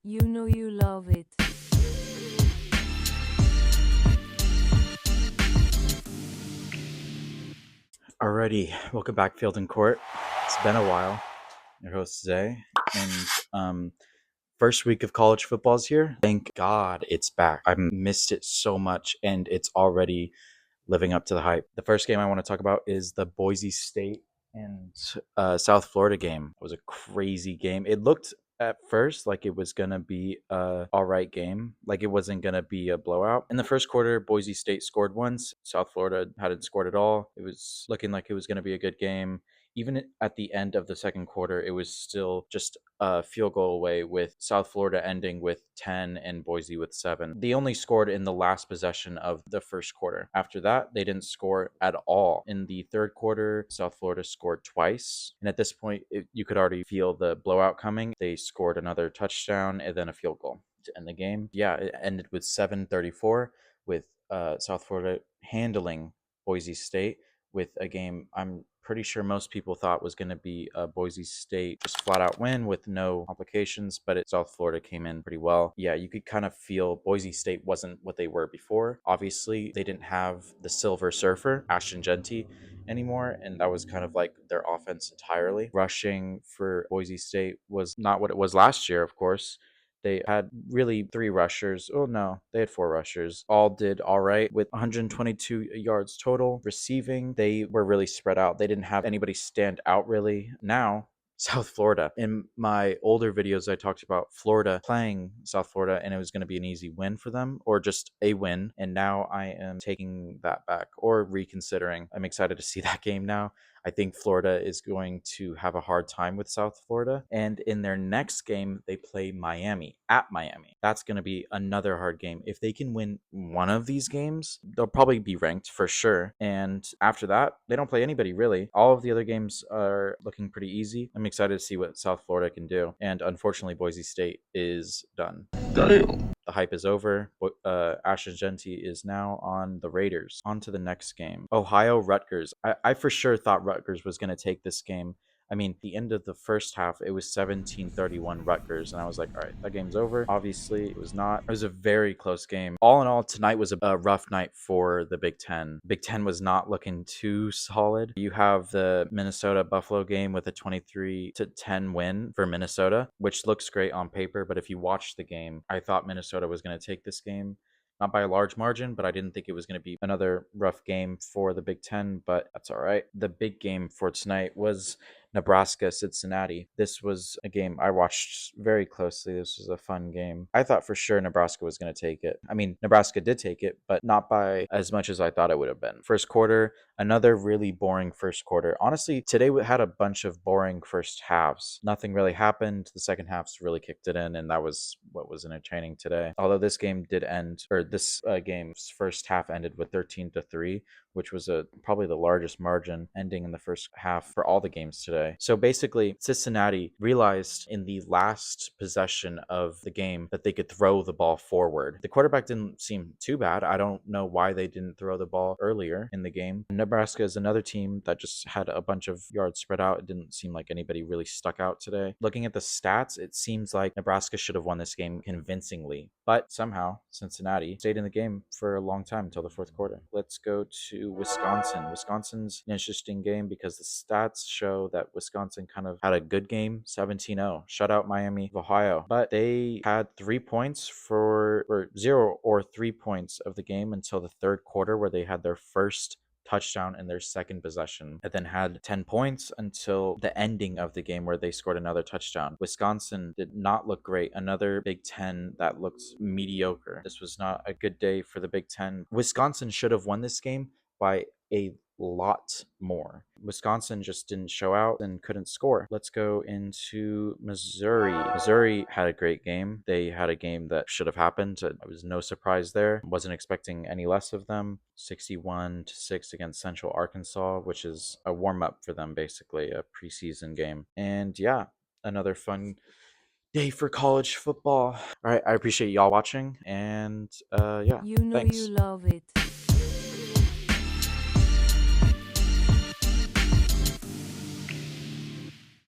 You know you love it. Alrighty, welcome back, Field and Court. It's been a while. Your host Zay, and first week of college football's here. Thank God it's back. I've missed it so much, and it's already living up to the hype. The first game I want to talk about is the Boise State and South Florida game. It was a crazy game. It looked at first like it was gonna be a all right game, like it wasn't gonna be a blowout. In the first quarter, Boise State scored once. South Florida hadn't scored at all. It was looking like it was gonna be a good game. Even at the end of the second quarter, it was still just a field goal away, with South Florida ending with 10 and Boise with 7. They only scored in the last possession of the first quarter. After that, they didn't score at all. In the third quarter, South Florida scored twice. And at this point, you could already feel the blowout coming. They scored another touchdown and then a field goal to end the game. Yeah, it ended with 7:34, with South Florida handling Boise State, with a game I'm pretty sure most people thought was going to be a Boise State just flat out win with no complications, but South Florida came in pretty well. Yeah, you could kind of feel Boise State wasn't what they were before. Obviously, they didn't have the Silver Surfer, Ashton Genty, anymore, and that was kind of like their offense entirely. Rushing for Boise State was not what it was last year, of course. They had really three rushers. Oh no, they had four rushers. All did all right with 122 yards total. Receiving, they were really spread out. They didn't have anybody stand out really. Now, South Florida. In my older videos, I talked about Florida playing South Florida, and it was going to be an easy win for them, or just a win. And now I am taking that back, or reconsidering. I'm excited to see that game now. I think Florida is going to have a hard time with South Florida. And in their next game, they play Miami at Miami. That's going to be another hard game. If they can win one of these games, they'll probably be ranked for sure. And after that, they don't play anybody really. All of the other games are looking pretty easy. I'm excited to see what South Florida can do. And unfortunately, Boise State is done. Damn. The hype is over. Ashton Genty is now on the Raiders. On to the next game. Ohio Rutgers. I for sure thought Rutgers was going to take this game. I mean, the end of the first half, it was 17-31 Rutgers, and I was like, all right, that game's over. Obviously, it was not. It was a very close game. All in all, tonight was a rough night for the Big Ten. Big Ten was not looking too solid. You have the Minnesota Buffalo game with a 23-10 win for Minnesota, which looks great on paper, but if you watch the game, I thought Minnesota was going to take this game. Not by a large margin, but I didn't think it was going to be another rough game for the Big Ten, but that's all right. The big game for tonight was Nebraska, Cincinnati. This was a game I watched very closely. This was a fun game. I thought for sure Nebraska was going to take it. I mean, Nebraska did take it, but not by as much as I thought it would have been. First quarter, another really boring first quarter. Honestly, today we had a bunch of boring first halves. Nothing really happened. The second halves really kicked it in, and that was what was entertaining today. Although this game did end, or this game's first half ended with 13-3, which was probably the largest margin ending in the first half for all the games today. So basically, Cincinnati realized in the last possession of the game that they could throw the ball forward. The quarterback didn't seem too bad. I don't know why they didn't throw the ball earlier in the game. Nebraska is another team that just had a bunch of yards spread out. It didn't seem like anybody really stuck out today. Looking at the stats, it seems like Nebraska should have won this game convincingly, but somehow Cincinnati stayed in the game for a long time until the fourth quarter. Let's go to Wisconsin. Wisconsin's an interesting game because the stats show that Wisconsin kind of had a good game, 17-0, shut out Miami of Ohio, but they had 3 points or 0 or 3 points of the game until the third quarter, where they had their first touchdown in their second possession, and then had 10 points until the ending of the game, where they scored another touchdown. Wisconsin did not look great. Another Big Ten that looked mediocre. This was not a good day for the Big Ten. Wisconsin should have won this game by a lot more. Wisconsin just didn't show out and couldn't score. Let's go into Missouri. Missouri had a great game. They had a game that should have happened. It was no surprise there. Wasn't expecting any less of them. 61-6 against Central Arkansas, which is a warm-up for them, basically a preseason game. And yeah, another fun day for college football. All right, I appreciate y'all watching, and yeah, You know you thanks. love it.